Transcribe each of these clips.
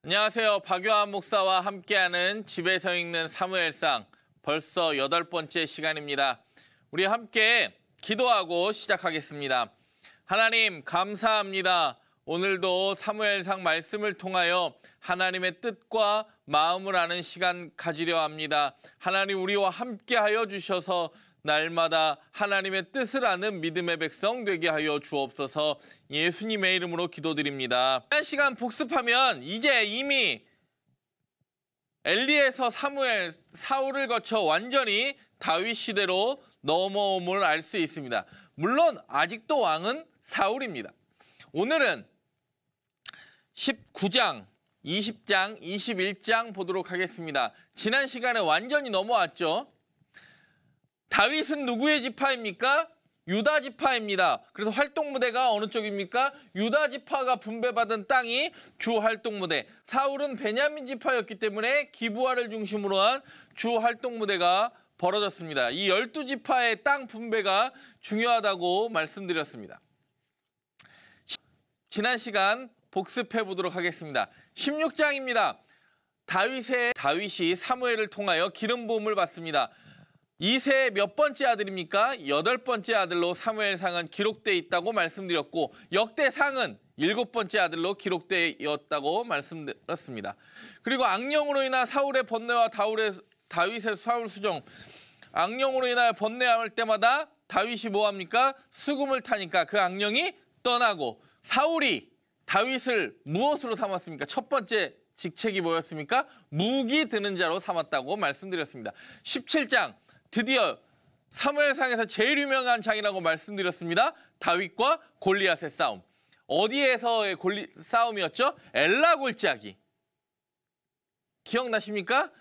안녕하세요. 박요한 목사와 함께하는 집에서 읽는 사무엘상 벌써 8번째 시간입니다. 우리 함께 기도하고 시작하겠습니다. 하나님 감사합니다. 오늘도 사무엘상 말씀을 통하여 하나님의 뜻과 마음을 아는 시간 가지려 합니다. 하나님 우리와 함께하여 주셔서 날마다 하나님의 뜻을 아는 믿음의 백성 되게 하여 주옵소서. 예수님의 이름으로 기도드립니다. 한 시간 복습하면 이제 이미 엘리에서 사무엘, 사울을 거쳐 완전히 다윗 시대로 넘어옴을 알 수 있습니다. 물론 아직도 왕은 사울입니다. 오늘은 19장, 20장, 21장 보도록 하겠습니다. 지난 시간에 완전히 넘어왔죠. 다윗은 누구의 지파입니까? 유다 지파입니다. 그래서 활동 무대가 어느 쪽입니까? 유다 지파가 분배받은 땅이 주 활동 무대. 사울은 베냐민 지파였기 때문에 기브아를 중심으로 한 주 활동 무대가 벌어졌습니다. 이 12지파의 땅 분배가 중요하다고 말씀드렸습니다. 지난 시간 복습해 보도록 하겠습니다. 16장입니다. 다윗이 사무엘을 통하여 기름 부음을 받습니다. 이세의 몇 번째 아들입니까? 8번째 아들로 사무엘상은 기록되어 있다고 말씀드렸고 역대상은 7번째 아들로 기록되었다고 말씀드렸습니다. 그리고 악령으로 인한 사울의 번뇌와 다윗의 사울 수종, 악령으로 인하여 번뇌할 때마다 다윗이 뭐합니까? 수금을 타니까 그 악령이 떠나고 사울이 다윗을 무엇으로 삼았습니까? 첫 번째 직책이 뭐였습니까? 무기 드는 자로 삼았다고 말씀드렸습니다. 17장 드디어 사무엘상에서 제일 유명한 장이라고 말씀드렸습니다. 다윗과 골리앗의 싸움. 어디에서의 싸움이었죠? 엘라 골짜기. 기억나십니까?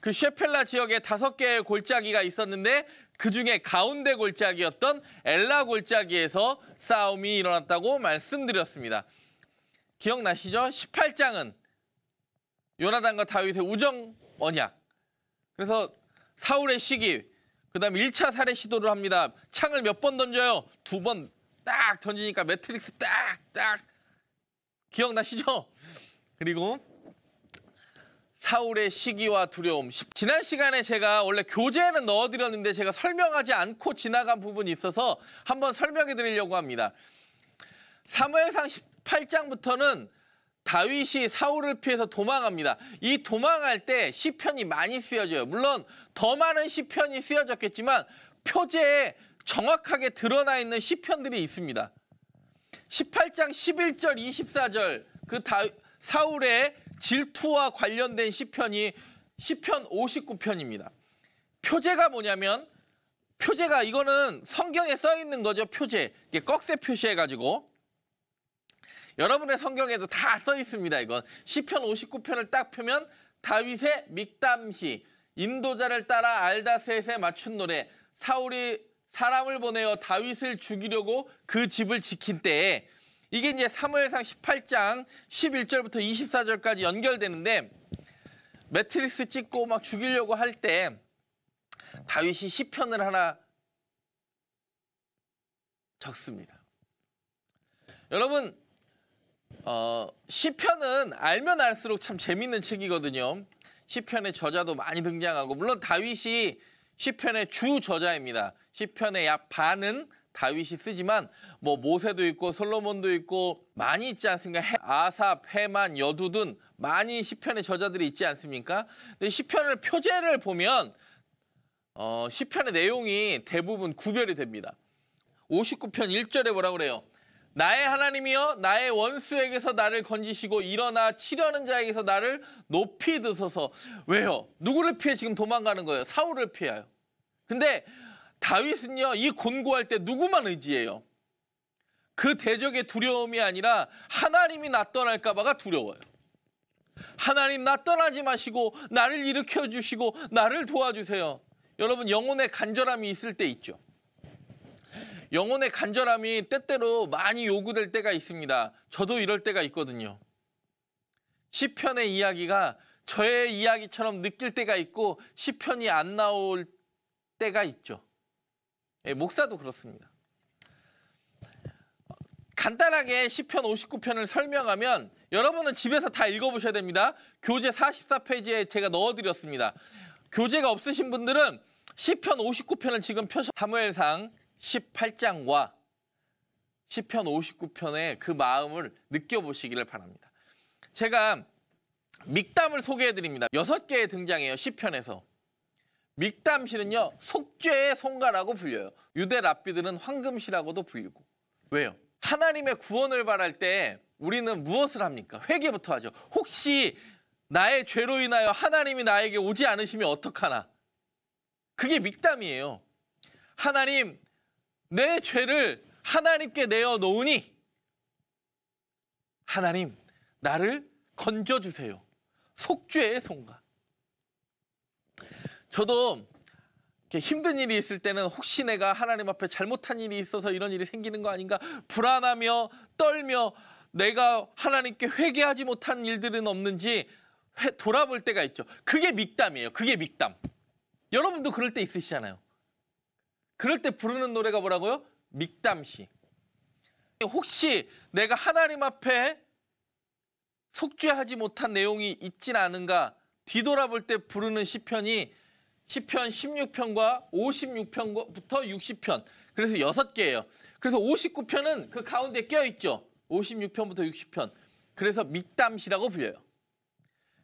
그 셰펠라 지역에 5개의 골짜기가 있었는데 그중에 가운데 골짜기였던 엘라 골짜기에서 싸움이 일어났다고 말씀드렸습니다. 기억나시죠? 18장은 요나단과 다윗의 우정 언약. 그래서 사울의 시기, 그 다음에 1차 살해 시도를 합니다. 창을 몇 번 던져요? 2번 딱 던지니까 매트릭스 딱 기억나시죠? 그리고 사울의 시기와 두려움. 지난 시간에 제가 원래 교재에는 넣어드렸는데 제가 설명하지 않고 지나간 부분이 있어서 한번 설명해 드리려고 합니다. 사무엘상 18장부터는 다윗이 사울을 피해서 도망합니다. 이 도망할 때 시편이 많이 쓰여져요. 물론 더 많은 시편이 쓰여졌겠지만 표제에 정확하게 드러나 있는 시편들이 있습니다. 18장 11절 24절 그 사울의 질투와 관련된 시편이 시편 59편입니다. 표제가 뭐냐면 표제가 이거는 성경에 써 있는 거죠. 표제. 이게 꺽쇠 표시해가지고 여러분의 성경에도 다 써 있습니다. 이건 시편 59편을 딱 펴면 다윗의 믹담시, 인도자를 따라 알다셋에 맞춘 노래, 사울이 사람을 보내어 다윗을 죽이려고 그 집을 지킨 때에 이게 이제 사무엘상 18장 11절부터 24절까지 연결되는데 매트릭스 찍고 막 죽이려고 할 때 다윗이 시편을 하나 적습니다. 여러분 시편은 알면 알수록 참 재밌는 책이거든요. 시편의 저자도 많이 등장하고 물론 다윗이 시편의 주 저자입니다. 시편의 약 반은 다윗이 쓰지만 뭐 모세도 있고 솔로몬도 있고 많이 있지 않습니까? 아삽, 헤만, 여두둔 많이 시편의 저자들이 있지 않습니까? 근데 시편을 표제를 보면 시편의 내용이 대부분 구별이 됩니다. 59편 1절에 뭐라고 그래요? 나의 하나님이여 나의 원수에게서 나를 건지시고 일어나 치려는 자에게서 나를 높이 드소서. 왜요? 누구를 피해 지금 도망가는 거예요? 사울을 피해요. 근데 다윗은요 이 곤고할 때 누구만 의지해요? 그 대적의 두려움이 아니라 하나님이 나 떠날까 봐가 두려워요. 하나님 나 떠나지 마시고 나를 일으켜 주시고 나를 도와주세요. 여러분 영혼의 간절함이 있을 때 있죠. 영혼의 간절함이 때때로 많이 요구될 때가 있습니다. 저도 이럴 때가 있거든요. 시편의 이야기가 저의 이야기처럼 느낄 때가 있고 시편이 안 나올 때가 있죠. 목사도 그렇습니다. 간단하게 시편 59편을 설명하면 여러분은 집에서 다 읽어보셔야 됩니다. 교재 44페이지에 제가 넣어드렸습니다. 교재가 없으신 분들은 시편 59편을 지금 펴서 사무엘상 18장과 시편 59편의 그 마음을 느껴보시기를 바랍니다. 제가 믹담을 소개해드립니다. 6개의 등장해요. 시편에서. 믹담시는요, 속죄의 송가라고 불려요. 유대 랍비들은 황금시라고도 불리고. 왜요? 하나님의 구원을 바랄 때 우리는 무엇을 합니까? 회개부터 하죠. 혹시 나의 죄로 인하여 하나님이 나에게 오지 않으시면 어떡하나? 그게 믹담이에요. 하나님, 내 죄를 하나님께 내어놓으니 하나님, 나를 건져주세요. 속죄의 송가. 저도 이렇게 힘든 일이 있을 때는 혹시 내가 하나님 앞에 잘못한 일이 있어서 이런 일이 생기는 거 아닌가 불안하며 떨며 내가 하나님께 회개하지 못한 일들은 없는지 돌아볼 때가 있죠. 그게 믹담이에요. 그게 믹담. 여러분도 그럴 때 있으시잖아요. 그럴 때 부르는 노래가 뭐라고요? 믹담시. 혹시 내가 하나님 앞에 속죄하지 못한 내용이 있진 않은가 뒤돌아볼 때 부르는 시편이 시편 16편과 56편부터 60편. 그래서 6개예요. 그래서 59편은 그 가운데 껴있죠. 56편부터 60편. 그래서 믹담시라고 불려요.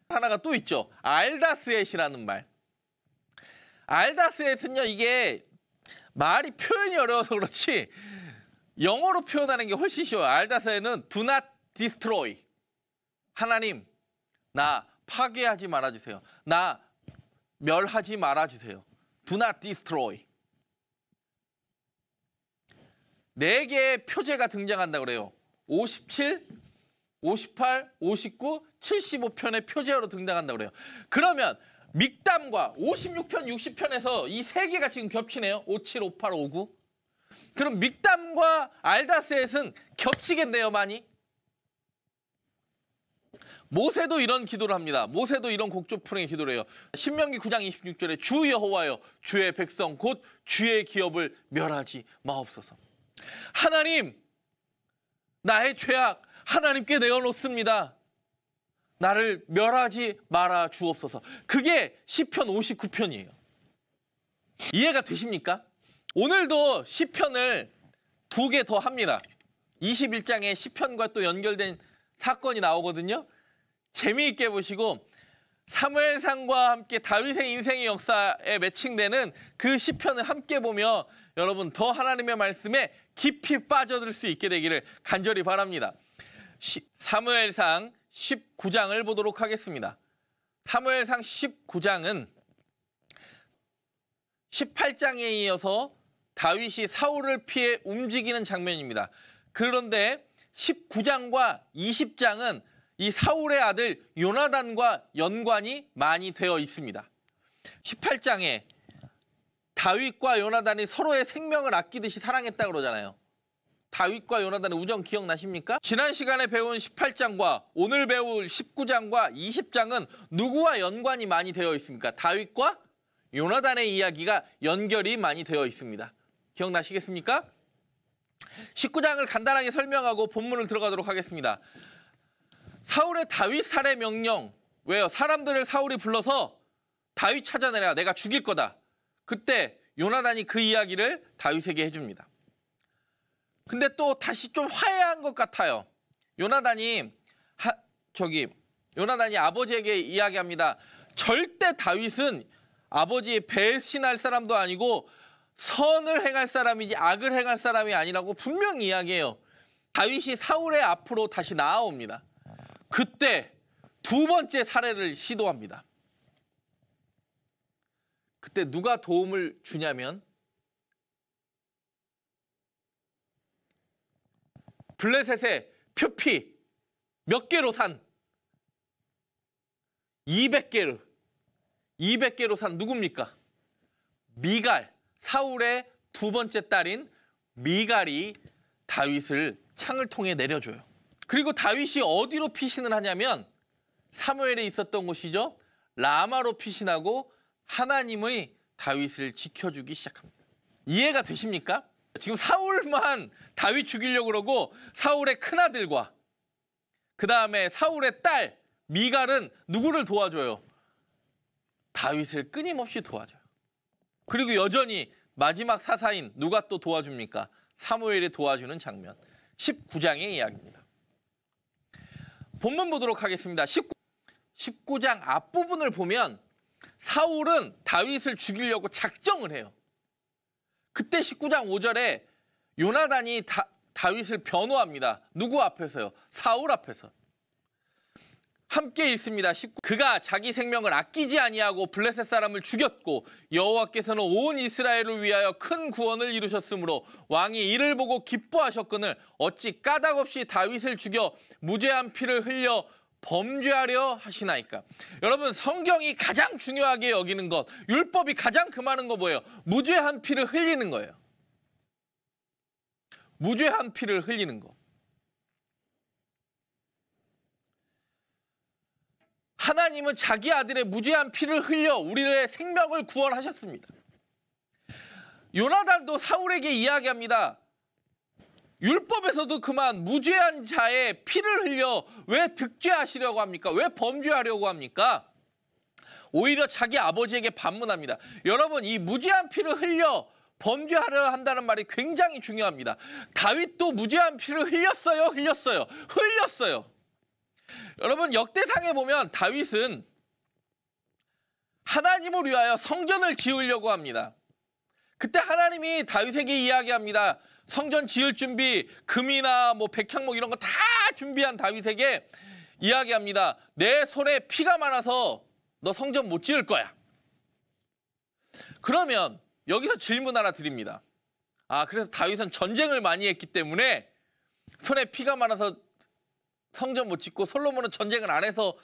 하나가 또 있죠. 알다스엣이라는 말. 알다스엣은요, 이게 말이 표현이 어려워서 그렇지 영어로 표현하는 게 훨씬 쉬워요. 알다스엣은 do not destroy. 하나님, 나 파괴하지 말아주세요. 나 멸하지 말아주세요. Do not destroy. 4개의 표제가 등장한다고 그래요. 57, 58, 59, 75편의 표제어로 등장한다고 그래요. 그러면 믹담과 56편, 60편에서 이 3개가 지금 겹치네요. 57, 58, 59. 그럼 믹담과 알다스엣은 겹치겠네요, 많이. 모세도 이런 기도를 합니다. 모세도 이런 곡조풀의 기도를 해요. 신명기 9장 26절에 주 여호와여 주의 백성 곧 주의 기업을 멸하지 마옵소서. 하나님, 나의 죄악 하나님께 내어놓습니다. 나를 멸하지 말아 주옵소서. 그게 시편 59편이에요. 이해가 되십니까? 오늘도 시편을 2개 더 합니다. 21장에 시편과 또 연결된 사건이 나오거든요. 재미있게 보시고 사무엘상과 함께 다윗의 인생의 역사에 매칭되는 그 시편을 함께 보며 여러분 더 하나님의 말씀에 깊이 빠져들 수 있게 되기를 간절히 바랍니다. 사무엘상 19장을 보도록 하겠습니다. 사무엘상 19장은 18장에 이어서 다윗이 사울을 피해 움직이는 장면입니다. 그런데 19장과 20장은 이 사울의 아들 요나단과 연관이 많이 되어 있습니다. 18장에 다윗과 요나단이 서로의 생명을 아끼듯이 사랑했다고 그러잖아요. 다윗과 요나단의 우정 기억나십니까? 지난 시간에 배운 18장과 오늘 배울 19장과 20장은 누구와 연관이 많이 되어 있습니까? 다윗과 요나단의 이야기가 연결이 많이 되어 있습니다. 기억나시겠습니까? 19장을 간단하게 설명하고 본문을 들어가도록 하겠습니다. 사울의 다윗 살해 명령. 왜요? 사람들을 사울이 불러서 다윗 찾아내라. 내가 죽일 거다. 그때 요나단이 그 이야기를 다윗에게 해줍니다. 근데 또 다시 좀 화해한 것 같아요. 요나단이 아버지에게 이야기합니다. 절대 다윗은 아버지의 배신할 사람도 아니고 선을 행할 사람이지 악을 행할 사람이 아니라고 분명히 이야기해요. 다윗이 사울의 앞으로 다시 나아옵니다. 그때 2번째 살해를 시도합니다. 그때 누가 도움을 주냐면 블레셋의 표피 몇 개로 산 200개로 산 누굽니까? 미갈, 사울의 2번째 딸인 미갈이 다윗을 창을 통해 내려줘요. 그리고 다윗이 어디로 피신을 하냐면 사무엘에 있었던 곳이죠. 라마로 피신하고 하나님의 다윗을 지켜주기 시작합니다. 이해가 되십니까? 지금 사울만 다윗 죽이려고 그러고 사울의 큰아들과 그다음에 사울의 딸 미갈은 누구를 도와줘요? 다윗을 끊임없이 도와줘요. 그리고 여전히 마지막 사사인 누가 또 도와줍니까? 사무엘이 도와주는 장면. 19장의 이야기입니다. 본문 보도록 하겠습니다. 19장 앞부분을 보면 사울은 다윗을 죽이려고 작정을 해요. 그때 19장 5절에 요나단이 다윗을 변호합니다. 누구 앞에서요? 사울 앞에서. 함께 읽습니다. 그가 자기 생명을 아끼지 아니하고 블레셋 사람을 죽였고 여호와께서는 온 이스라엘을 위하여 큰 구원을 이루셨으므로 왕이 이를 보고 기뻐하셨거늘 어찌 까닭없이 다윗을 죽여 무죄한 피를 흘려 범죄하려 하시나이까. 여러분, 성경이 가장 중요하게 여기는 것, 율법이 가장 금하는 거 뭐예요? 무죄한 피를 흘리는 거예요. 무죄한 피를 흘리는 거. 하나님은 자기 아들의 무죄한 피를 흘려 우리의 생명을 구원하셨습니다. 요나단도 사울에게 이야기합니다. 율법에서도 그만 무죄한 자의 피를 흘려 왜 득죄하시려고 합니까? 왜 범죄하려고 합니까? 오히려 자기 아버지에게 반문합니다. 여러분, 이 무죄한 피를 흘려 범죄하려 한다는 말이 굉장히 중요합니다. 다윗도 무죄한 피를 흘렸어요? 흘렸어요. 여러분, 역대상에 보면 다윗은 하나님을 위하여 성전을 지으려고 합니다. 그때 하나님이 다윗에게 이야기합니다. 성전 지을 준비, 금이나 백향목 이런 거 다 준비한 다윗에게 이야기합니다. 내 손에 피가 많아서 너 성전 못 지을 거야. 그러면 여기서 질문 하나 드립니다. 그래서 다윗은 전쟁을 많이 했기 때문에 손에 피가 많아서 성전 못 짓고 솔로몬은 전쟁을 안 해서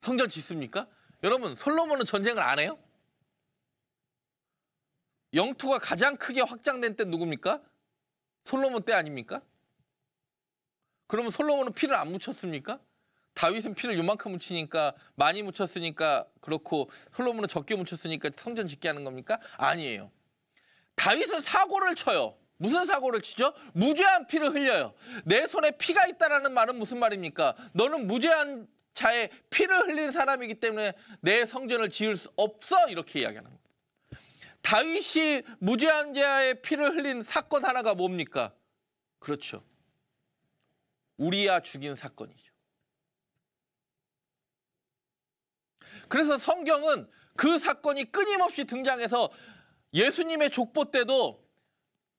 성전 짓습니까? 여러분, 솔로몬은 전쟁을 안 해요? 영토가 가장 크게 확장된 때 누굽니까? 솔로몬 때 아닙니까? 그러면 솔로몬은 피를 안 묻혔습니까? 다윗은 피를 요만큼 묻히니까, 많이 묻혔으니까 그렇고 솔로몬은 적게 묻혔으니까 성전 짓게 하는 겁니까? 아니에요. 다윗은 사고를 쳐요. 무슨 사고를 치죠? 무죄한 피를 흘려요. 내 손에 피가 있다라는 말은 무슨 말입니까? 너는 무죄한 자의 피를 흘린 사람이기 때문에 내 성전을 지을 수 없어, 이렇게 이야기하는 거예요. 다윗이 무죄한 자의 피를 흘린 사건 하나가 뭡니까? 그렇죠. 우리야 죽인 사건이죠. 그래서 성경은 그 사건이 끊임없이 등장해서 예수님의 족보 때도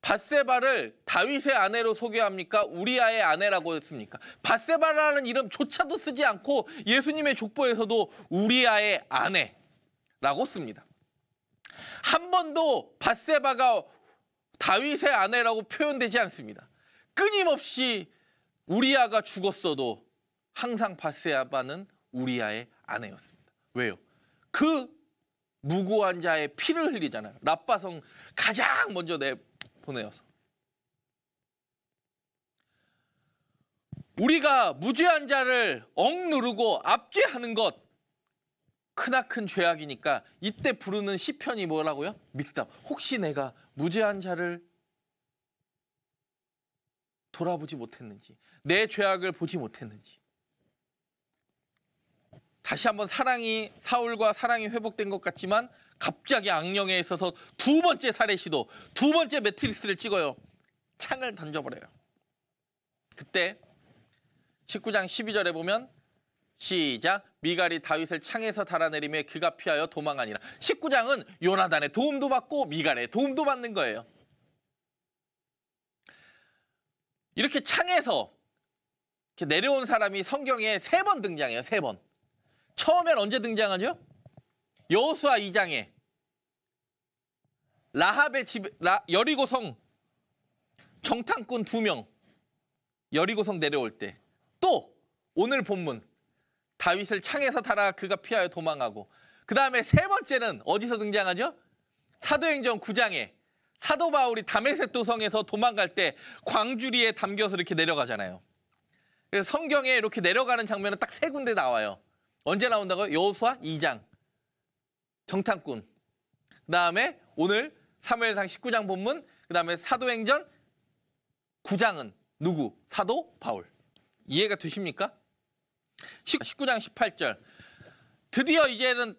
밧세바를 다윗의 아내로 소개합니까? 우리아의 아내라고 했습니까? 밧세바라는 이름조차도 쓰지 않고 예수님의 족보에서도 우리아의 아내라고 씁니다. 한 번도 밧세바가 다윗의 아내라고 표현되지 않습니다. 끊임없이 우리아가 죽었어도 항상 밧세바는 우리아의 아내였습니다. 왜요? 그 무고한 자의 피를 흘리잖아요. 랍바성 가장 먼저 내보내어서. 우리가 무죄한 자를 억누르고 압제하는 것, 크나큰 죄악이니까 이때 부르는 시편이 뭐라고요? 믹답. 혹시 내가 무죄한 자를 돌아보지 못했는지, 내 죄악을 보지 못했는지. 다시 한번 사울과 사랑이 회복된 것 같지만 갑자기 악령에 있어서 두 번째 살해 시도, 두 번째 매트릭스를 찍어요. 창을 던져버려요. 그때 19장 12절에 보면 시작. 미갈이 다윗을 창에서 달아내리며 그가 피하여 도망하니라. 19장은 요나단의 도움도 받고 미갈의 도움도 받는 거예요. 이렇게 창에서 이렇게 내려온 사람이 성경에 3번 등장해요. 3번. 처음엔 언제 등장하죠? 여호수아 2장에 라합의 집, 여리고성 정탐꾼 2명 여리고성 내려올 때, 또 오늘 본문 다윗을 창에서 달아 그가 피하여 도망하고, 그 다음에 3번째는 어디서 등장하죠? 사도행전 9장에 사도 바울이 다메섹 도성에서 도망갈 때 광주리에 담겨서 이렇게 내려가잖아요. 그래서 성경에 이렇게 내려가는 장면은 딱 3군데 나와요. 언제 나온다고요? 여호수아 2장 정탐꾼, 그 다음에 오늘 사무엘상 19장 본문, 그 다음에 사도행전 9장은 누구? 사도 바울. 이해가 되십니까? 19장 18절. 드디어 이제는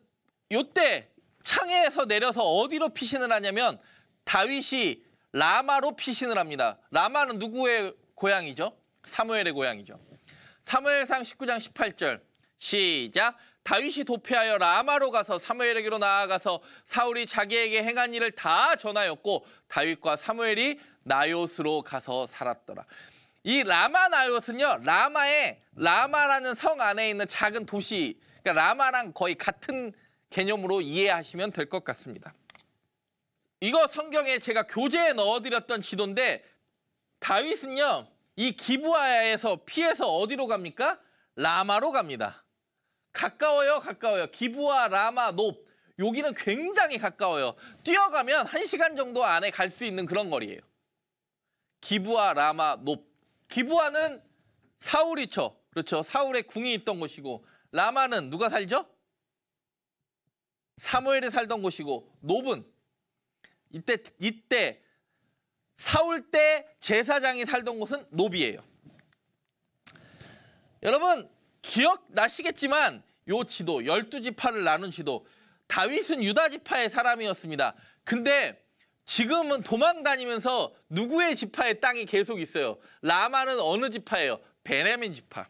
요때 창에서 내려서 어디로 피신을 하냐면 다윗이 라마로 피신을 합니다. 라마는 누구의 고향이죠? 사무엘의 고향이죠. 사무엘상 19장 18절 시작. 다윗이 도피하여 라마로 가서 사무엘에게로 나아가서 사울이 자기에게 행한 일을 다 전하였고 다윗과 사무엘이 나요스로 가서 살았더라. 이 라마 나요스는요, 라마라는 성 안에 있는 작은 도시, 그러니까 라마랑 거의 같은 개념으로 이해하시면 될 것 같습니다. 이거 성경에 제가 교재에 넣어드렸던 지도인데 다윗은요, 이 기브아에서 피해서 어디로 갑니까? 라마로 갑니다. 가까워요. 기브아, 라마, 높. 여기는 굉장히 가까워요. 뛰어가면 1시간 정도 안에 갈 수 있는 그런 거리예요. 기브아, 라마, 높. 기브아는 사울이죠. 그렇죠. 사울의 궁이 있던 곳이고, 라마는 누가 살죠? 사무엘이 살던 곳이고, 높은 이때 사울 때 제사장이 살던 곳은 높이에요. 여러분 기억나시겠지만 요 지도 12지파를 나눈 지도, 다윗은 유다 지파의 사람이었습니다. 근데 지금은 도망 다니면서 누구의 지파의 땅이 계속 있어요? 라마는 어느 지파예요? 베냐민 지파.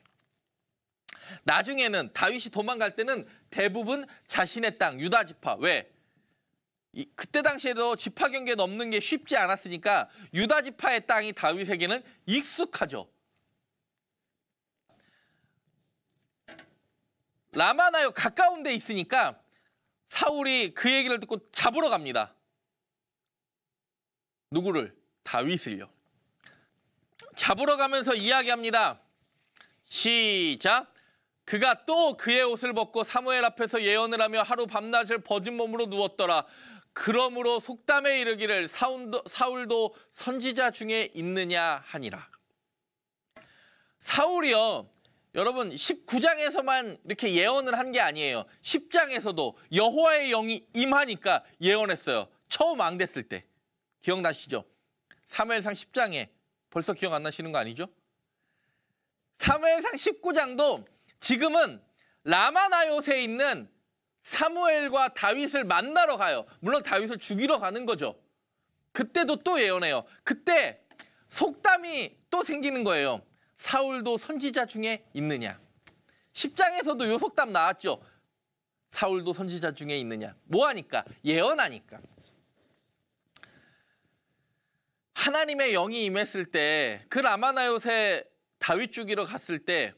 나중에는 다윗이 도망갈 때는 대부분 자신의 땅 유다 지파. 왜? 그때 당시에도 지파 경계 넘는 게 쉽지 않았으니까 유다 지파의 땅이 다윗에게는 익숙하죠. 라마나요 가까운 데 있으니까 사울이 그 얘기를 듣고 잡으러 갑니다. 누구를? 다윗을요. 잡으러 가면서 이야기합니다. 시작. 그가 또 그의 옷을 벗고 사무엘 앞에서 예언을 하며 하루 밤낮을 벗은 몸으로 누웠더라. 그러므로 속담에 이르기를 사울도 선지자 중에 있느냐 하니라. 사울이요, 여러분 19장에서만 이렇게 예언을 한 게 아니에요. 10장에서도 여호와의 영이 임하니까 예언했어요. 처음 앙됐을 때. 기억나시죠? 사무엘상 10장에 벌써 기억 안 나시는 거 아니죠? 사무엘상 19장도 지금은 라마나요스에 있는 사무엘과 다윗을 만나러 가요. 물론 다윗을 죽이러 가는 거죠. 그때도 또 예언해요. 그때 속담이 또 생기는 거예요. 사울도 선지자 중에 있느냐. 10장에서도 요 속담 나왔죠. 사울도 선지자 중에 있느냐. 뭐 하니까? 예언하니까. 하나님의 영이 임했을 때, 그 라마나요스에 다윗 죽이러 갔을 때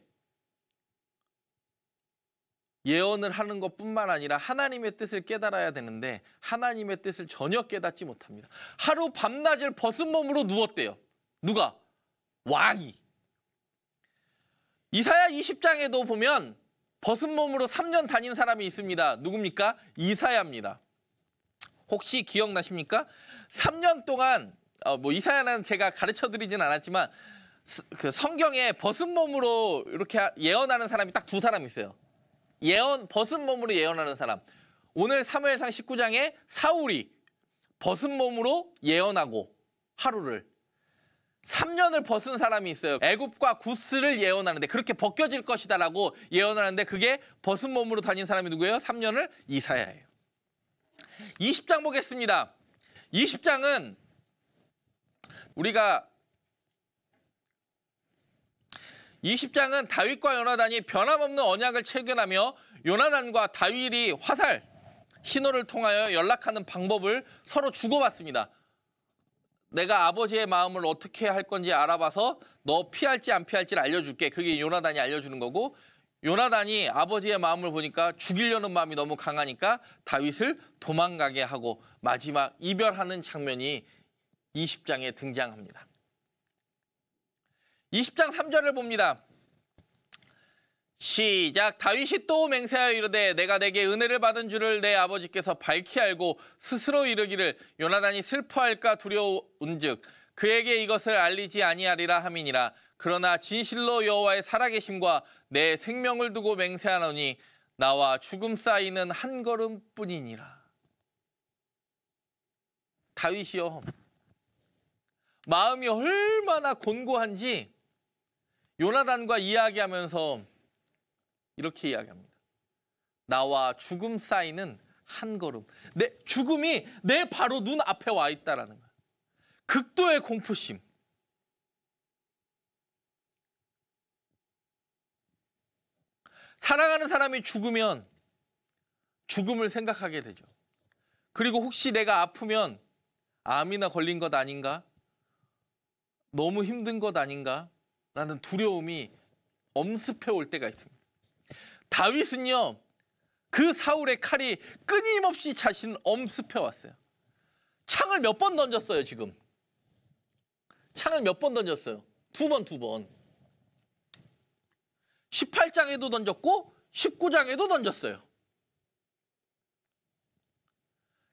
예언을 하는 것뿐만 아니라 하나님의 뜻을 깨달아야 되는데 하나님의 뜻을 전혀 깨닫지 못합니다. 하루 밤낮을 벗은 몸으로 누웠대요. 누가? 왕이. 이사야 20장에도 보면 벗은 몸으로 3년 다닌 사람이 있습니다. 누굽니까? 이사야입니다. 혹시 기억나십니까? 3년 동안 이사야는 제가 가르쳐드리진 않았지만 그 성경에 벗은 몸으로 이렇게 예언하는 사람이 딱 2사람 있어요. 벗은 몸으로 예언하는 사람. 오늘 사무엘상 19장에 사울이 벗은 몸으로 예언하고 하루를 3년을 벗은 사람이 있어요. 애굽과 구스를 예언하는데 그렇게 벗겨질 것이다라고 예언하는데 그게 벗은 몸으로 다닌 사람이 누구예요? 3년을 이사야예요. 20장 보겠습니다. 20장은 우리가 20장은 다윗과 요나단이 변함없는 언약을 체결하며 요나단과 다윗이 화살, 신호를 통하여 연락하는 방법을 서로 주고받습니다. 내가 아버지의 마음을 어떻게 할 건지 알아봐서 너 피할지 안 피할지를 알려줄게. 그게 요나단이 알려주는 거고, 요나단이 아버지의 마음을 보니까 죽이려는 마음이 너무 강하니까 다윗을 도망가게 하고 마지막 이별하는 장면이 20장에 등장합니다. 20장 3절을 봅니다. 시작. 다윗이 또 맹세하여 이르되 내가 내게 은혜를 받은 줄을 내 아버지께서 밝히 알고 스스로 이르기를 요나단이 슬퍼할까 두려운즉 그에게 이것을 알리지 아니하리라 함이니라. 그러나 진실로 여호와의 살아계심과 내 생명을 두고 맹세하노니 나와 죽음 사이는 한 걸음뿐이니라. 다윗이요, 마음이 얼마나 곤고한지 요나단과 이야기하면서 이렇게 이야기합니다. 나와 죽음 사이는 한 걸음. 내 죽음이 내 바로 눈 앞에 와 있다라는 거예요. 극도의 공포심. 사랑하는 사람이 죽으면 죽음을 생각하게 되죠. 그리고 혹시 내가 아프면 암이나 걸린 것 아닌가? 너무 힘든 것 아닌가? 라는 두려움이 엄습해 올 때가 있습니다. 다윗은요, 그 사울의 칼이 끊임없이 자신을 엄습해 왔어요. 창을 몇 번 던졌어요, 지금. 창을 몇 번 던졌어요? 두 번. 18장에도 던졌고 19장에도 던졌어요.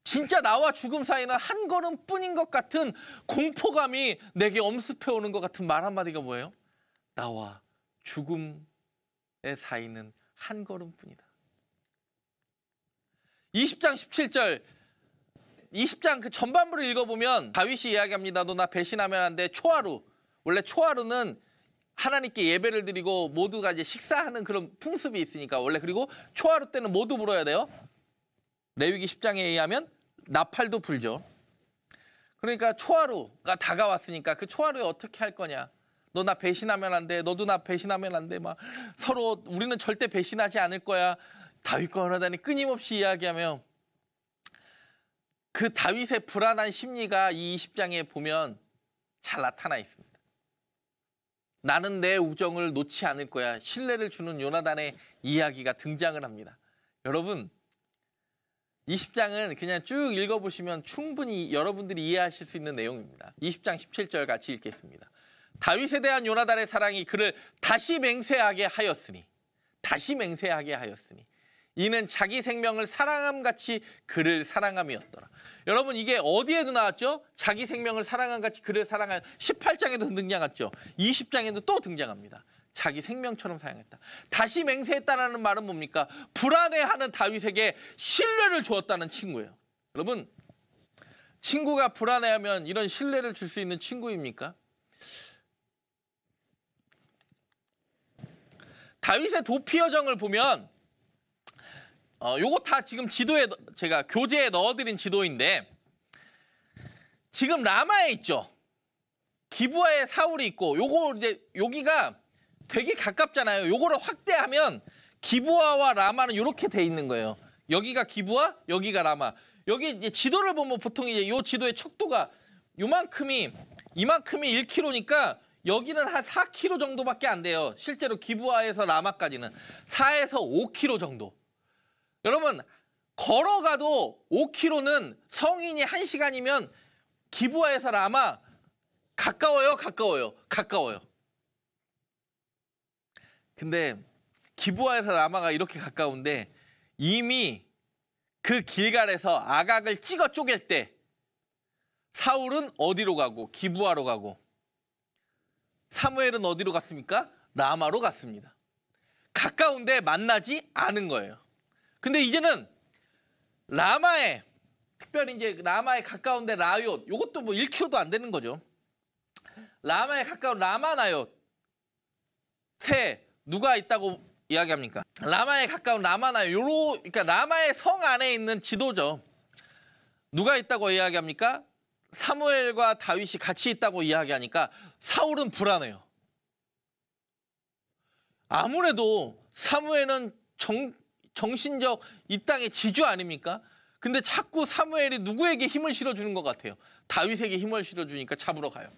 진짜 나와 죽음 사이는 한 걸음뿐인 것 같은 공포감이 내게 엄습해 오는 것 같은 말 한마디가 뭐예요? 나와 죽음의 사이는 한 걸음뿐이다. 20장 17절, 20장 그 전반부를 읽어보면 다윗이 이야기합니다. 너 나 배신하면 안 돼. 초하루. 원래 초하루는 하나님께 예배를 드리고 모두가 이제 식사하는 그런 풍습이 있으니까 원래. 그리고 초하루 때는 모두 불어야 돼요. 레위기 10장에 의하면 나팔도 불죠. 그러니까 초하루가 다가왔으니까 그 초하루에 어떻게 할 거냐. 너 나 배신하면 안 돼. 너도 나 배신하면 안 돼. 막 서로 우리는 절대 배신하지 않을 거야. 다윗과 요나단이 끊임없이 이야기하며 그 다윗의 불안한 심리가 이 20장에 보면 잘 나타나 있습니다. 나는 내 우정을 놓지 않을 거야. 신뢰를 주는 요나단의 이야기가 등장을 합니다. 여러분, 20장은 그냥 쭉 읽어보시면 충분히 여러분들이 이해하실 수 있는 내용입니다. 20장 17절 같이 읽겠습니다. 다윗에 대한 요나단의 사랑이 그를 다시 맹세하게 하였으니 이는 자기 생명을 사랑함같이 그를 사랑함이었더라. 여러분, 이게 어디에도 나왔죠? 자기 생명을 사랑함같이 그를 사랑한 18장에도 등장했죠. 20장에도 또 등장합니다. 자기 생명처럼 사랑했다. 다시 맹세했다는 말은 뭡니까? 불안해하는 다윗에게 신뢰를 주었다는 친구예요. 여러분, 친구가 불안해하면 이런 신뢰를 줄 수 있는 친구입니까? 다윗의 도피 여정을 보면 요거 다 지금 지도에 제가 교재에 넣어드린 지도인데 지금 라마에 있죠. 기브아에 사울이 있고 요거 이제 여기가 되게 가깝잖아요. 요거를 확대하면 기브아와 라마는 이렇게 돼 있는 거예요. 여기가 기브아, 여기가 라마. 여기 이제 지도를 보면 보통 이제 요 지도의 척도가 이만큼이 1km니까 여기는 한 4km 정도밖에 안 돼요. 실제로 기브아에서 라마까지는 4에서 5km 정도. 여러분, 걸어가도 5km는 성인이 1시간이면 기브아에서 라마 가까워요? 근데 기브아에서 라마가 이렇게 가까운데 이미 그 길갈에서 아각을 찍어 쪼갤 때 사울은 어디로 가고 기브아로 가고 사무엘은 어디로 갔습니까? 라마로 갔습니다. 가까운데 만나지 않은 거예요. 근데 이제는 라마에, 특별히 이제 라마에 가까운데 라얏, 요것도 뭐 1km도 안 되는 거죠. 라마에 가까운 라마나얏, 누가 있다고 이야기합니까? 라마에 가까운 라마나얏, 그러니까 라마의 성 안에 있는 지도죠. 누가 있다고 이야기합니까? 사무엘과 다윗이 같이 있다고 이야기하니까 사울은 불안해요. 아무래도 사무엘은 정신적 이 땅의 지주 아닙니까? 근데 자꾸 사무엘이 누구에게 힘을 실어주는 것 같아요. 다윗에게 힘을 실어주니까 잡으러 가요.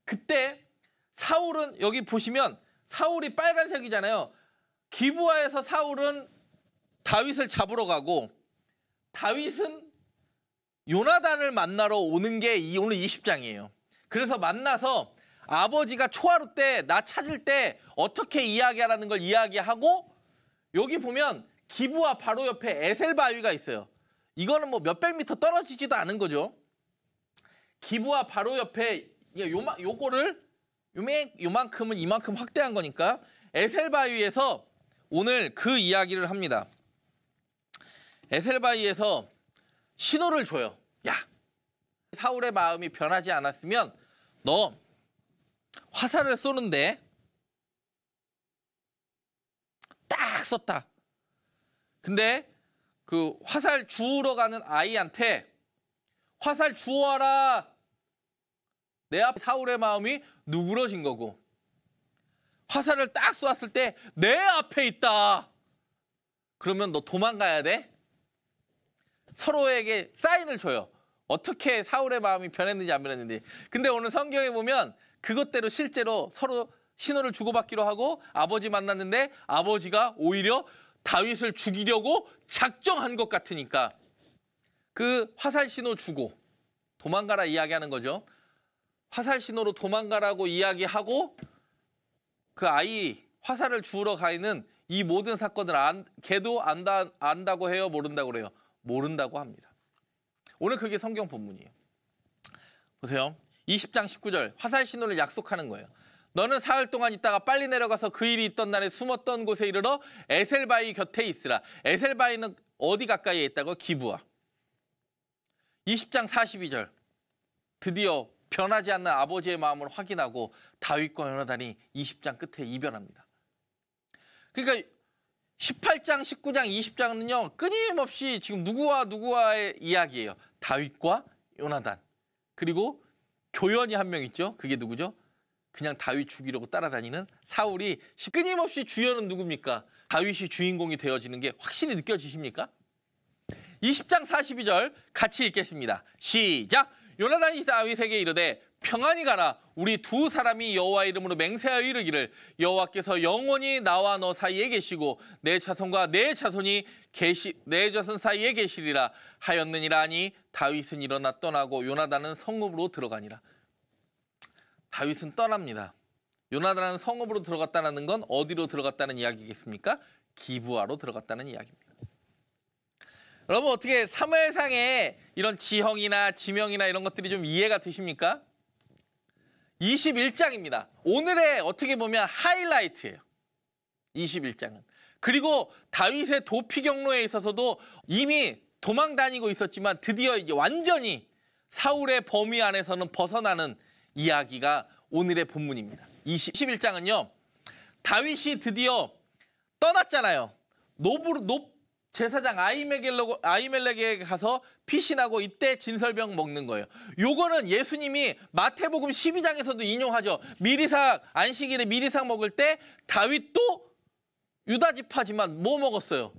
그때 사울은 여기 보시면 사울이 빨간색이잖아요. 기브아에서 사울은 다윗을 잡으러 가고 다윗은 요나단을 만나러 오는 게 오늘 20장이에요. 그래서 만나서 아버지가 초하루 때 나 찾을 때 어떻게 이야기하라는 걸 이야기하고 여기 보면 기브아 바로 옆에 에셀 바위가 있어요. 이거는 뭐 몇백 미터 떨어지지도 않은 거죠. 기브아 바로 옆에 요거를 요만큼은 이만큼 확대한 거니까 에셀 바위에서 오늘 그 이야기를 합니다. 에셀 바위에서 신호를 줘요. 야, 사울의 마음이 변하지 않았으면 너 화살을 쏘는데 썼다. 근데 그 화살 주우러 가는 아이한테 화살 주워라. 내 앞 사울의 마음이 누그러진 거고 화살을 딱 쏘았을 때 내 앞에 있다. 그러면 너 도망가야 돼? 서로에게 사인을 줘요. 어떻게 사울의 마음이 변했는지 안 변했는지. 근데 오늘 성경에 보면 그것대로 실제로 서로 신호를 주고받기로 하고 아버지 만났는데 아버지가 오히려 다윗을 죽이려고 작정한 것 같으니까 그 화살 신호 주고 도망가라 이야기하는 거죠. 화살 신호로 도망가라고 이야기하고 그 아이 화살을 주우러 가 있는 이 모든 사건을 걔도 안다고 해요? 모른다고 그래요? 모른다고 합니다. 오늘 그게 성경 본문이에요. 보세요. 20장 19절 화살 신호를 약속하는 거예요. 너는 사흘 동안 있다가 빨리 내려가서 그 일이 있던 날에 숨었던 곳에 이르러 에셀바이 곁에 있으라. 에셀바이는 어디 가까이에 있다고? 기브아. 20장 42절 드디어 변하지 않는 아버지의 마음을 확인하고 다윗과 요나단이 20장 끝에 이별합니다. 그러니까 18장, 19장, 20장은요. 끊임없이 지금 누구와의 이야기예요. 다윗과 요나단. 그리고 교연이 한 명 있죠. 그게 누구죠? 그냥 다윗 죽이려고 따라다니는 사울이 끊임없이 주연은 누굽니까? 다윗이 주인공이 되어지는 게 확실히 느껴지십니까? 20장 42절 같이 읽겠습니다. 시작! 요나단이 다윗에게 이르되 평안히 가라. 우리 두 사람이 여호와 이름으로 맹세하여 이르기를 여호와께서 영원히 나와 너 사이에 계시고 내 자손과 내 자손이 내 자손 사이에 계시리라 하였느니라 하니 다윗은 일어나 떠나고 요나단은 성읍으로 들어가니라. 다윗은 떠납니다. 요나단은 성읍으로 들어갔다는 건 어디로 들어갔다는 이야기겠습니까? 기브아로 들어갔다는 이야기입니다. 여러분 어떻게 사무엘상의 이런 지형이나 지명이나 이런 것들이 좀 이해가 되십니까? 21장입니다. 오늘의 어떻게 보면 하이라이트예요. 21장은. 그리고 다윗의 도피 경로에 있어서도 이미 도망 다니고 있었지만 드디어 이제 완전히 사울의 범위 안에서는 벗어나는 이야기가 오늘의 본문입니다. 21장은요. 다윗이 드디어 떠났잖아요. 제사장 아히멜렉에게 가서 피신하고 이때 진설병 먹는 거예요. 요거는 예수님이 마태복음 12장에서도 인용하죠. 안식일에 미리상 먹을 때 다윗도 유다 지파지만 뭐 먹었어요?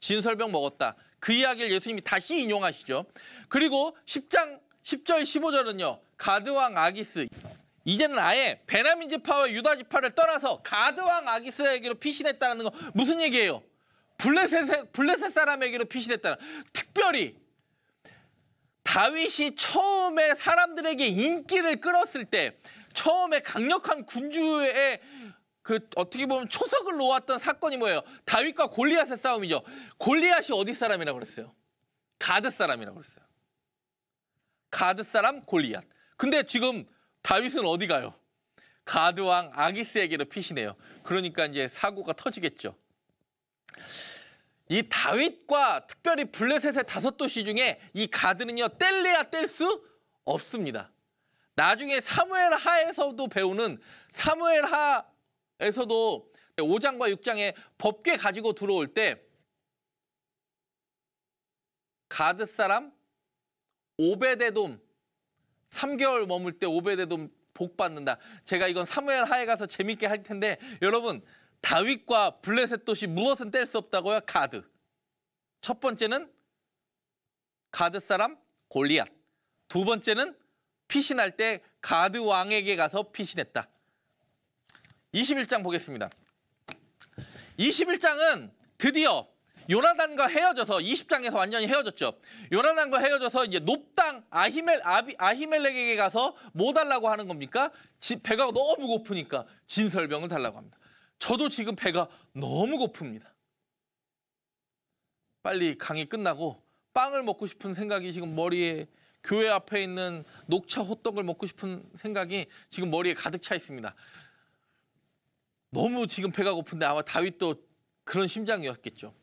진설병 먹었다. 그 이야기를 예수님이 다시 인용하시죠. 그리고 10장 10절 15절은요. 가드왕 아기스. 이제는 아예 베냐민 지파와 유다 지파를 떠나서 가드왕 아기스에게로 피신했다는 거 무슨 얘기예요? 블레셋 사람에게로 피신했다는. 특별히 다윗이 처음에 사람들에게 인기를 끌었을 때 처음에 강력한 군주의 어떻게 보면 초석을 놓았던 사건이 뭐예요? 다윗과 골리앗의 싸움이죠. 골리앗이 어디 사람이라고 그랬어요? 가드 사람이라고 그랬어요. 가드 사람 골리앗. 근데 지금 다윗은 어디 가요? 가드 왕 아기스에게로 피신해요. 그러니까 이제 사고가 터지겠죠. 이 다윗과 특별히 블레셋의 5도시 중에 이 가드는요 뗄래야 뗄 수 없습니다. 나중에 사무엘 하에서도 배우는 사무엘 하에서도 5장과 6장에 법궤 가지고 들어올 때 가드 사람 오베데돔 3개월 머물 때 오베데돔 복 받는다. 제가 이건 사무엘 하에 가서 재밌게 할 텐데 여러분 다윗과 블레셋 도시 무엇은 뗄 수 없다고요? 가드. 첫 번째는 가드 사람 골리앗. 두 번째는 피신할 때 가드 왕에게 가서 피신했다. 21장 보겠습니다. 21장은 드디어 요나단과 헤어져서 20장에서 완전히 헤어졌죠. 요나단과 헤어져서 이제 높당 아히멜렉에게 가서 뭐 달라고 하는 겁니까? 배가 너무 고프니까 진설병을 달라고 합니다. 저도 지금 배가 너무 고픕니다. 빨리 강의 끝나고 빵을 먹고 싶은 생각이 지금 머리에 교회 앞에 있는 녹차 호떡을 먹고 싶은 생각이 지금 머리에 가득 차 있습니다. 너무 지금 배가 고픈데 아마 다윗도 그런 심정이었겠죠.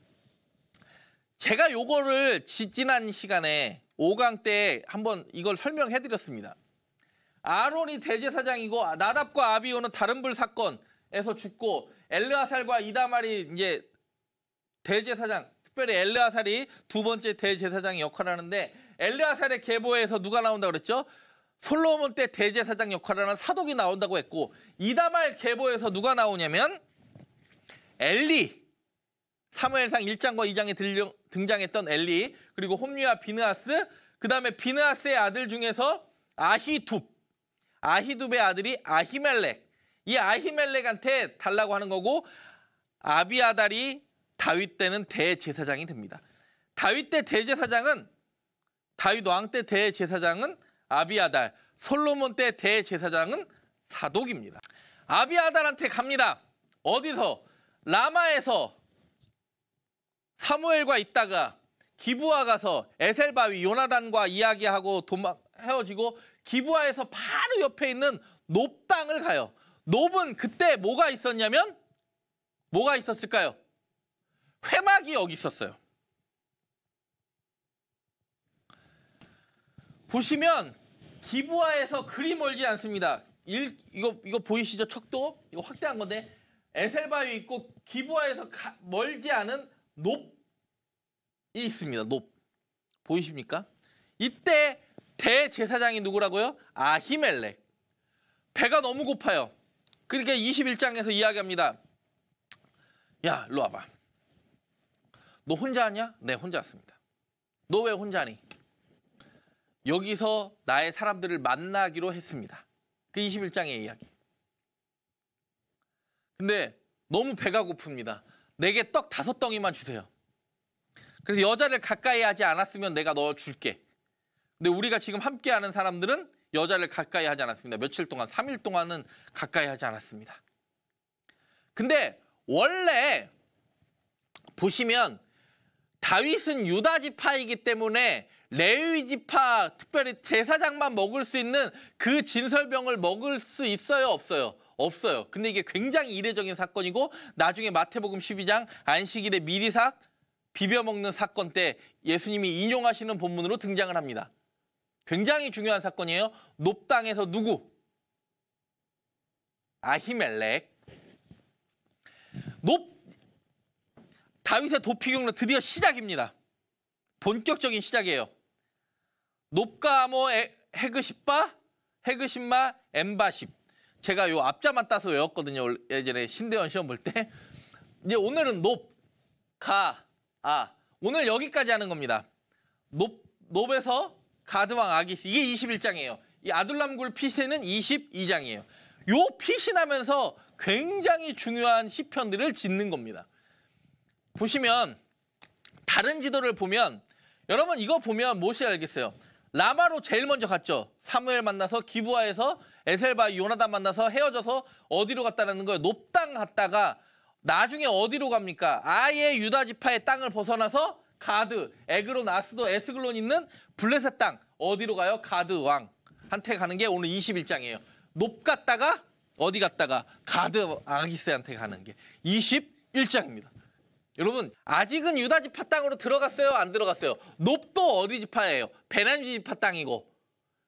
제가 요거를 지난 시간에 5강 때 한번 이걸 설명해 드렸습니다. 아론이 대제사장이고 나답과 아비오는 다른 불 사건에서 죽고 엘르아살과 이다말이 이제 대제사장, 특별히 엘르아살이 두 번째 대제사장의 역할을 하는데 엘르아살의 계보에서 누가 나온다고 그랬죠? 솔로몬 때 대제사장 역할을 하는 사독이 나온다고 했고 이다말 계보에서 누가 나오냐면 엘리, 사무엘상 1장과 2장에 등장했던 엘리, 그리고 홈리와 비느하스, 그 다음에 비느하스의 아들 중에서 아히둡의 아들이 아히멜렉, 이 아히멜렉한테 달라고 하는 거고 아비아달이 다윗 때는 대제사장이 됩니다. 다윗 왕 때 대제사장은 아비아달, 솔로몬 때 대제사장은 사독입니다. 아비아달한테 갑니다. 어디서? 라마에서 사무엘과 있다가 기브아 가서 에셀바위 요나단과 이야기하고 헤어지고 기브아에서 바로 옆에 있는 놉 땅을 가요. 놉은 그때 뭐가 있었냐면 뭐가 있었을까요? 회막이 여기 있었어요. 보시면 기브아에서 그리 멀지 않습니다. 이거 보이시죠? 척도? 이거 확대한 건데 에셀바위 있고 기브아에서 멀지 않은 놉이 있습니다. 놉. 보이십니까? 이때 대제사장이 누구라고요? 아히멜렉. 배가 너무 고파요. 그러니까 21장에서 이야기합니다. 야, 일로 와봐. 너 혼자 왔냐? 네, 혼자 왔습니다. 너 왜 혼자니? 여기서 나의 사람들을 만나기로 했습니다. 그 21장의 이야기. 근데 너무 배가 고픕니다. 내게 떡 5덩이만 주세요. 그래서 여자를 가까이 하지 않았으면 내가 너 줄게. 근데 우리가 지금 함께하는 사람들은 여자를 가까이 하지 않았습니다. 며칠 동안, 3일 동안은 가까이 하지 않았습니다. 근데 원래 보시면 다윗은 유다 지파이기 때문에 레위 지파, 특별히 제사장만 먹을 수 있는 그 진설병을 먹을 수 있어요? 없어요? 없어요. 근데 이게 굉장히 이례적인 사건이고 나중에 마태복음 12장 안식일에 미리삭 비벼 먹는 사건 때 예수님이 인용하시는 본문으로 등장을 합니다. 굉장히 중요한 사건이에요. 놉 땅에서 누구? 아히멜렉. 다윗의 도피 경로 드디어 시작입니다. 본격적인 시작이에요. 놉가모 헤그십마 엠바십. 제가 요 앞자만 따서 외웠거든요. 예전에 신대원 시험 볼 때. 이제 오늘은 오늘 여기까지 하는 겁니다. 놉에서 가드왕 아기스. 이게 21장이에요. 이 아둘람굴 피신은 22장이에요. 요 피신하면서 굉장히 중요한 시편들을 짓는 겁니다. 보시면 다른 지도를 보면 여러분 이거 보면 무엇이 알겠어요? 라마로 제일 먼저 갔죠. 사무엘 만나서 기브아에서 에셀바위 요나단 만나서 헤어져서 어디로 갔다는 거예요? 놉 땅 갔다가 나중에 어디로 갑니까? 아예 유다 지파의 땅을 벗어나서 가드, 에그론, 아스도, 에스글론 있는 블레셋 땅 어디로 가요? 가드 왕한테 가는 게 오늘 21장이에요. 놉 갔다가 어디 갔다가 가드 아기스한테 가는 게 21장입니다. 여러분 아직은 유다 지파 땅으로 들어갔어요? 안 들어갔어요? 놉도 어디 지파예요? 베냐민 지파 땅이고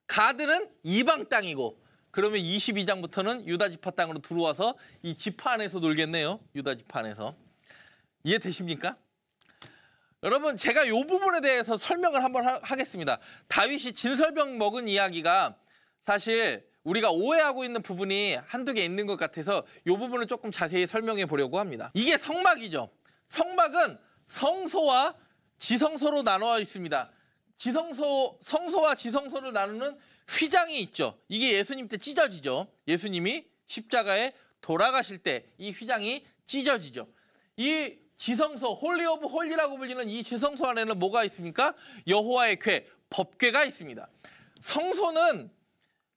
가드는 이방 땅이고 그러면 22장부터는 유다 지파 땅으로 들어와서 이 지파 안에서 놀겠네요. 유다 지파 안에서. 이해되십니까? 여러분 제가 이 부분에 대해서 설명을 한번 하겠습니다. 다윗이 진설병 먹은 이야기가 사실 우리가 오해하고 있는 부분이 한두 개 있는 것 같아서 이 부분을 조금 자세히 설명해 보려고 합니다. 이게 성막이죠. 성막은 성소와 지성소로 나눠 있습니다. 성소와 지성소를 나누는 휘장이 있죠. 이게 예수님 때 찢어지죠. 예수님이 십자가에 돌아가실 때 이 휘장이 찢어지죠. 이 지성소, 홀리 오브 홀리라고 불리는 이 지성소 안에는 뭐가 있습니까? 여호와의 궤, 법궤가 있습니다. 성소는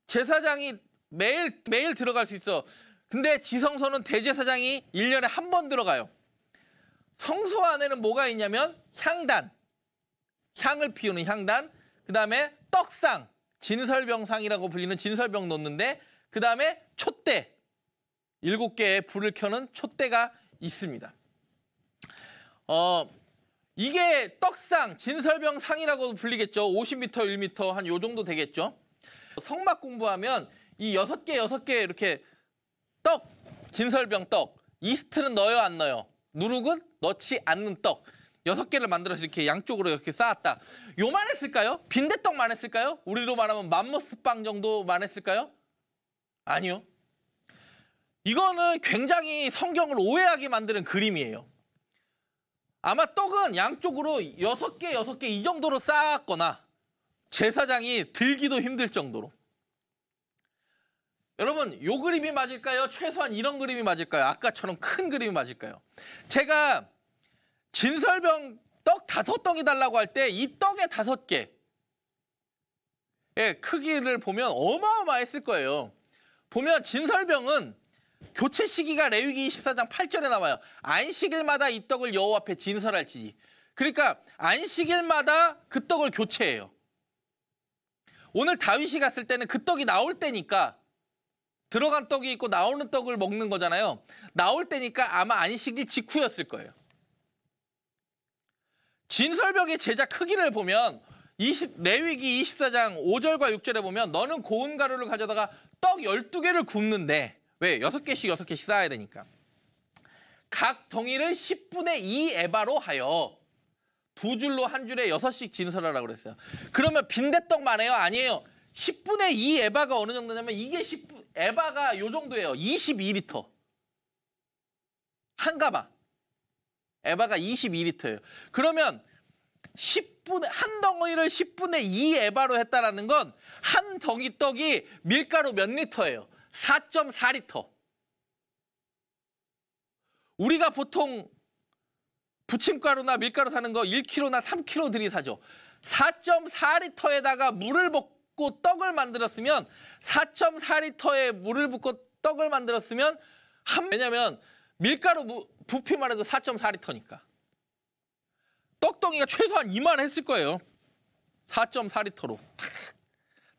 제사장이 매일 들어갈 수 있어. 근데 지성소는 대제사장이 1년에 한 번 들어가요. 성소 안에는 뭐가 있냐면 향단, 향을 피우는 향단, 그 다음에 떡상, 진설병상이라고 불리는 진설병 놓는데 그 다음에 촛대, 7개의 불을 켜는 촛대가 있습니다. 이게 떡상, 진설병상이라고 불리겠죠. 50m, 1m 한 요 정도 되겠죠. 성막 공부하면 이 6개 이렇게 떡, 진설병 떡, 이스트는 넣어요, 안 넣어요? 누룩은 넣지 않는 떡. 6개를 만들어서 이렇게 양쪽으로 이렇게 쌓았다. 요만 했을까요? 빈대떡만 했을까요? 우리로 말하면 맘모스빵 정도만 했을까요? 아니요. 이거는 굉장히 성경을 오해하게 만드는 그림이에요. 아마 떡은 양쪽으로 6개 이 정도로 쌓았거나 제사장이 들기도 힘들 정도로. 여러분, 요 그림이 맞을까요? 최소한 이런 그림이 맞을까요? 아까처럼 큰 그림이 맞을까요? 제가 진설병 떡 5덩이 달라고 할 때 이 떡의 5개의 크기를 보면 어마어마했을 거예요. 보면 진설병은 교체 시기가 레위기 24장 8절에 나와요. 안식일마다 이 떡을 여호와 앞에 진설할지니. 그러니까 안식일마다 그 떡을 교체해요. 오늘 다윗이 갔을 때는 그 떡이 나올 때니까 들어간 떡이 있고 나오는 떡을 먹는 거잖아요. 나올 때니까 아마 안식일 직후였을 거예요. 진설병의 제작 크기를 보면 레위기 24장 5절과 6절에 보면 너는 고운 가루를 가져다가 떡 12개를 굽는데 왜? 6개씩 쌓아야 되니까. 각 덩이를 10분의 2 에바로 하여 2줄로 한 줄에 6씩 진설하라고 그랬어요. 그러면 빈대떡만 해요? 아니에요. 10분의 2 에바가 어느 정도냐면 이게 에바가 요 정도예요. 22리터. 한 가마. 에바가 22리터예요. 그러면 한 덩이를 10분의 2 에바로 했다라는 건 한 덩이 떡이 밀가루 몇 리터예요? 4.4리터. 우리가 보통 부침가루나 밀가루 사는 거 1kg나 3kg 들이사죠. 4.4리터에다가 물을 붓고 떡을 만들었으면 4.4리터에 물을 붓고 떡을 만들었으면 왜냐면 밀가루 부피만 해도 4.4리터니까. 떡덩이가 최소한 이만했을 거예요. 4.4리터로.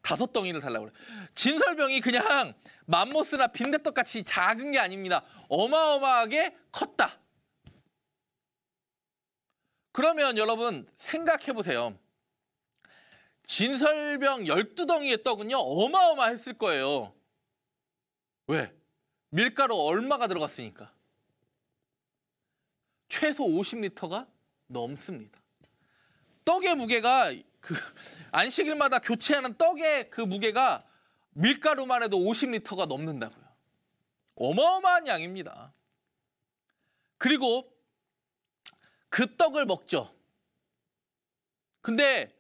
5덩이를 달라고 그래요. 진설병이 그냥 맘모스나 빈대떡같이 작은 게 아닙니다. 어마어마하게 컸다. 그러면 여러분 생각해 보세요. 진설병 12덩이의 떡은요 어마어마했을 거예요. 왜? 밀가루 얼마가 들어갔으니까. 최소 50리터가 넘습니다. 떡의 무게가 안식일마다 교체하는 떡의 그 무게가 밀가루만 해도 50리터가 넘는다고요. 어마어마한 양입니다. 그리고 그 떡을 먹죠. 근데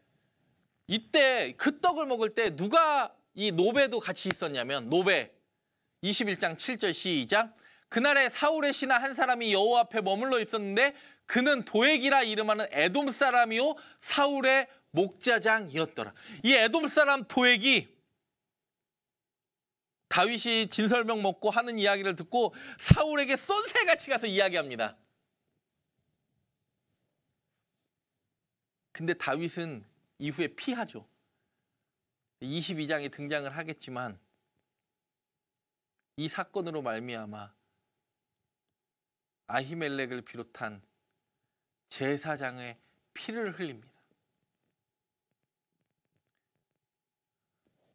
이때 그 떡을 먹을 때 누가 이 노베도 같이 있었냐면 노베 21장 7절 시작. 그날에 사울의 신하 한 사람이 여호와 앞에 머물러 있었는데 그는 도액이라 이름하는 에돔 사람이요 사울의 목자장이었더라. 이 에돔 사람 도액이 다윗이 진설병 먹고 하는 이야기를 듣고 사울에게 쏜새같이 가서 이야기합니다. 근데 다윗은 이후에 피하죠. 22장에 등장을 하겠지만 이 사건으로 말미암아 아히멜렉을 비롯한 제사장의 피를 흘립니다.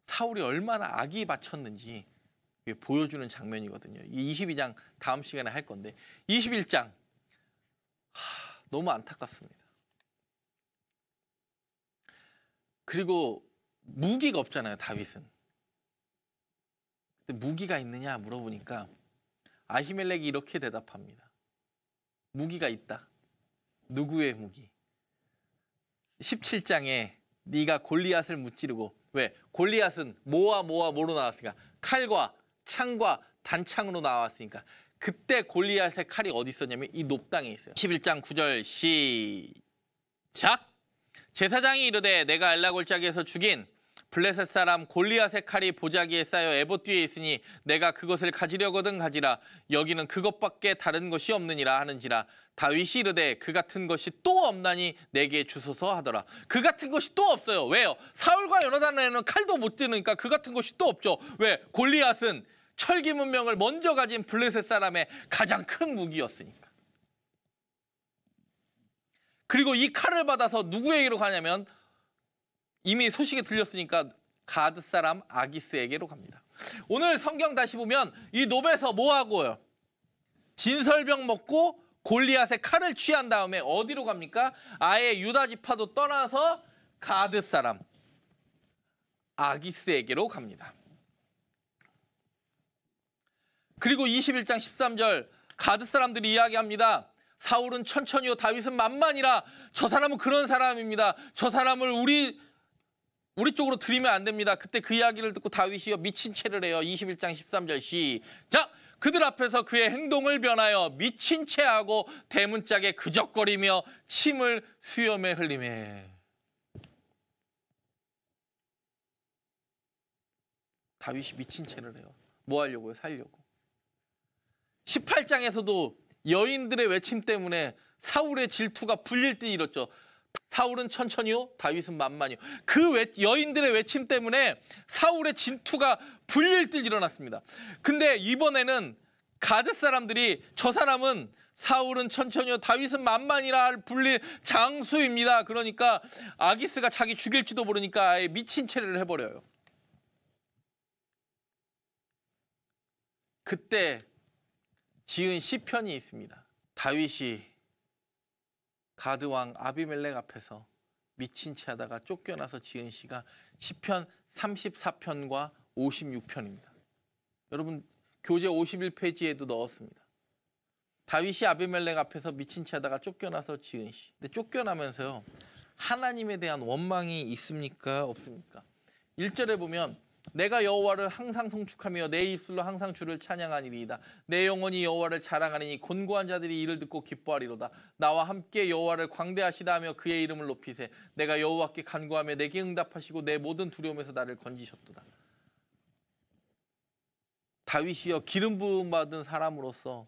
사울이 얼마나 악이 바쳤는지 보여주는 장면이거든요. 이 22장 다음 시간에 할 건데 21장 너무 안타깝습니다. 그리고 무기가 없잖아요, 다윗은. 근데 무기가 있느냐 물어보니까 아히멜렉이 이렇게 대답합니다. 무기가 있다. 누구의 무기? 17장에 네가 골리앗을 무찌르고 왜? 골리앗은 뭐로 나왔으니까 칼과 창과 단창으로 나왔으니까 그때 골리앗의 칼이 어디 있었냐면 이 높당에 있어요. 11장 9절 시작. 제사장이 이르되 내가 엘라 골짜기에서 죽인 블레셋 사람 골리앗의 칼이 보자기에 쌓여 에봇 뒤에 있으니 내가 그것을 가지려거든 가지라. 여기는 그것밖에 다른 것이 없느니라 하는지라. 다윗이 이르되 그 같은 것이 또 없나니 내게 주소서 하더라. 그 같은 것이 또 없어요. 왜요? 사울과 요나단에는 칼도 못 드니까 그 같은 것이 또 없죠. 왜? 골리앗은 철기 문명을 먼저 가진 블레셋 사람의 가장 큰 무기였으니까. 그리고 이 칼을 받아서 누구에게로 가냐면 이미 소식이 들렸으니까 가드 사람 아기스에게로 갑니다. 오늘 성경 다시 보면 이 노베에서 뭐 하고요? 진설병 먹고 골리앗의 칼을 취한 다음에 어디로 갑니까? 아예 유다 지파도 떠나서 가드 사람 아기스에게로 갑니다. 그리고 21장 13절 가드 사람들이 이야기합니다. 사울은 천천히요 다윗은 만만이라. 저 사람은 그런 사람입니다. 저 사람을 우리 쪽으로 들이면 안 됩니다. 그때 그 이야기를 듣고 다윗이요 미친 채를 해요. 21장 13절 시작. 그들 앞에서 그의 행동을 변하여 미친 채하고 대문짝에 그적거리며 침을 수염에 흘리매. 다윗이 미친 채를 해요. 뭐 하려고요? 살려고. 18장에서도 여인들의 외침 때문에 사울의 질투가 불릴 듯 일었죠. 사울은 천천히요, 다윗은 만만히요. 그 여인들의 외침 때문에 사울의 질투가 불릴 듯 일어났습니다. 근데 이번에는 가드 사람들이 저 사람은 사울은 천천히요, 다윗은 만만이라 불릴 장수입니다. 그러니까 아기스가 자기 죽일지도 모르니까 아예 미친 채를 해버려요. 그때 지은 시편이 있습니다. 다윗이 가드왕 아비멜렉 앞에서 미친 채 하다가 쫓겨나서 지은 시가 시편 34편과 56편입니다. 여러분 교재 51페이지에도 넣었습니다. 다윗이 아비멜렉 앞에서 미친 채 하다가 쫓겨나서 지은 시. 근데 쫓겨나면서요. 하나님에 대한 원망이 있습니까? 없습니까? 1절에 보면 내가 여호와를 항상 송축하며 내 입술로 항상 주를 찬양하니이다. 내 영혼이 여호와를 자랑하리니 곤고한 자들이 이를 듣고 기뻐하리로다. 나와 함께 여호와를 광대하시다 하며 그의 이름을 높이세. 내가 여호와께 간구하며 내게 응답하시고 내 모든 두려움에서 나를 건지셨도다. 다윗이여 기름 부음 받은 사람으로서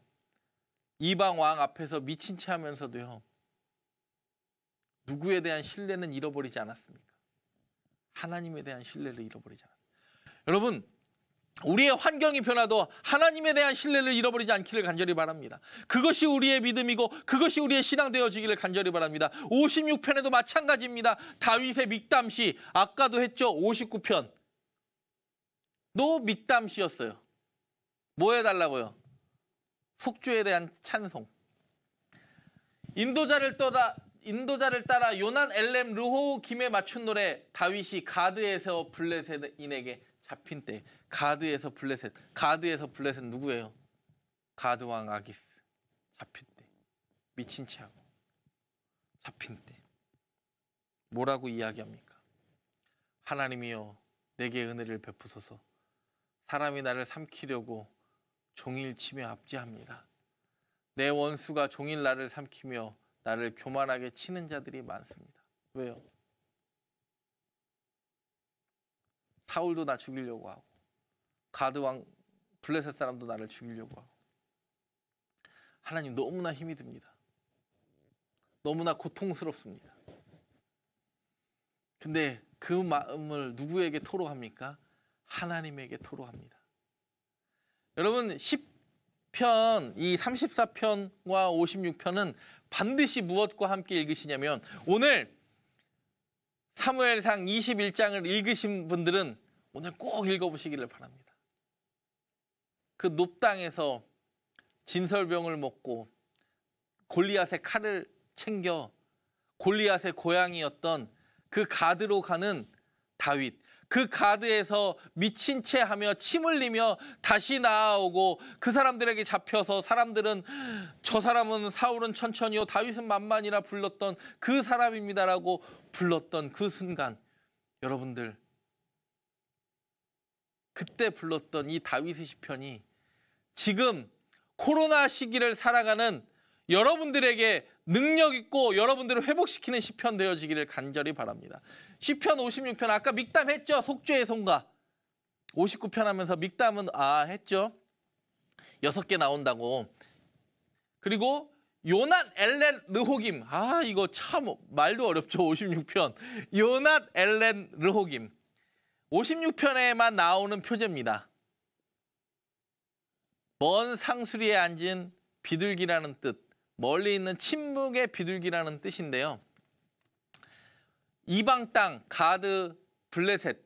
이방 왕 앞에서 미친 채 하면서도요. 누구에 대한 신뢰는 잃어버리지 않았습니까? 하나님에 대한 신뢰를 잃어버리지 않았습니다. 여러분 우리의 환경이 변화도 하나님에 대한 신뢰를 잃어버리지 않기를 간절히 바랍니다. 그것이 우리의 믿음이고 그것이 우리의 신앙 되어지기를 간절히 바랍니다. 56편에도 마찬가지입니다. 다윗의 믹담시 아까도 했죠. 59편 또 믹담시였어요. 뭐 해달라고요? 속죄에 대한 찬송. 인도자를 따라 요난 엘렘 르호김에 맞춘 노래. 다윗이 가드에서 블레셋인에게 잡힌 때. 가드에서 블레셋 누구예요? 가드 왕 아기스 잡힌 때. 미친 채 하고 잡힌 때 뭐라고 이야기합니까? 하나님이여 내게 은혜를 베푸소서. 사람이 나를 삼키려고 종일 치며 압제합니다. 내 원수가 종일 나를 삼키며 나를 교만하게 치는 자들이 많습니다. 왜요? 사울도 나 죽이려고 하고 가드 왕 블레셋 사람도 나를 죽이려고 하고. 하나님 너무나 힘이 듭니다. 너무나 고통스럽습니다. 근데 그 마음을 누구에게 토로합니까? 하나님에게 토로합니다. 여러분 시편 이 34편과 56편은 반드시 무엇과 함께 읽으시냐면 오늘 사무엘상 21장을 읽으신 분들은 오늘 꼭 읽어보시기를 바랍니다. 그 놋땅에서 진설병을 먹고 골리앗의 칼을 챙겨 골리앗의 고향이었던 그 가드로 가는 다윗. 그 가드에서 미친 채 하며 침 흘리며 다시 나아오고 그 사람들에게 잡혀서 사람들은 저 사람은 사울은 천천히요 다윗은 만만이라 불렀던 그 사람입니다라고 불렀던 그 순간 여러분들 그때 불렀던 이 다윗의 시편이 지금 코로나 시기를 살아가는 여러분들에게 능력 있고 여러분들을 회복시키는 시편 되어지기를 간절히 바랍니다. 시편 56편 아까 믹담 했죠. 속죄의 송가. 59편 하면서 믹담은 했죠. 6개 나온다고. 그리고 요낫 엘렌 르호김. 이거 참 말도 어렵죠. 56편. 요낫 엘렌 르호김. 56편에만 나오는 표제입니다. 먼 상수리에 앉은 비둘기라는 뜻. 멀리 있는 침묵의 비둘기라는 뜻인데요. 이방 땅 가드 블레셋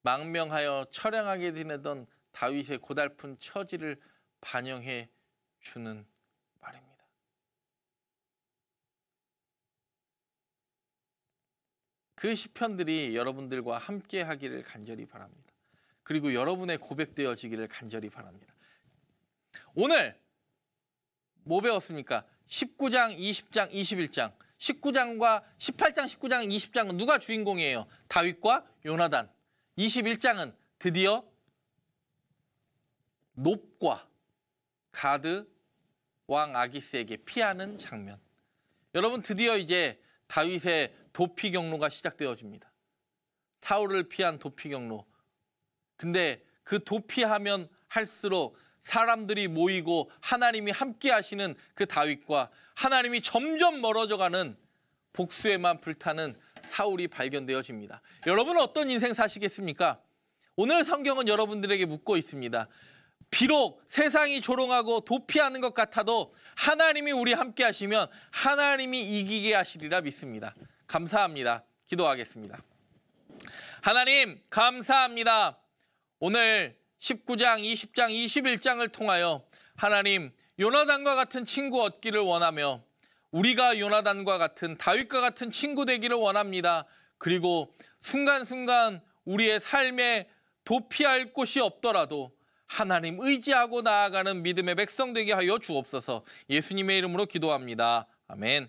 망명하여 처량하게 지내던 다윗의 고달픈 처지를 반영해 주는 말입니다. 그 시편들이 여러분들과 함께 하기를 간절히 바랍니다. 그리고 여러분의 고백되어지기를 간절히 바랍니다. 오늘 뭐 배웠습니까? 19장, 20장, 21장. 19장과 18장, 19장, 20장은 누가 주인공이에요? 다윗과 요나단. 21장은 드디어 놉과 가드 왕 아기스에게 피하는 장면. 여러분, 드디어 이제 다윗의 도피 경로가 시작되어집니다. 사울을 피한 도피 경로. 근데 그 도피하면 할수록 사람들이 모이고 하나님이 함께 하시는 그 다윗과 하나님이 점점 멀어져가는 복수에만 불타는 사울이 발견되어집니다. 여러분은 어떤 인생 사시겠습니까? 오늘 성경은 여러분들에게 묻고 있습니다. 비록 세상이 조롱하고 도피하는 것 같아도 하나님이 우리 함께 하시면 하나님이 이기게 하시리라 믿습니다. 감사합니다. 기도하겠습니다. 하나님 감사합니다. 오늘 19장, 20장, 21장을 통하여 하나님 요나단과 같은 친구 얻기를 원하며 우리가 요나단과 같은 다윗과 같은 친구 되기를 원합니다. 그리고 순간순간 우리의 삶에 도피할 곳이 없더라도 하나님 의지하고 나아가는 믿음의 백성 되게 하여 주옵소서. 예수님의 이름으로 기도합니다. 아멘.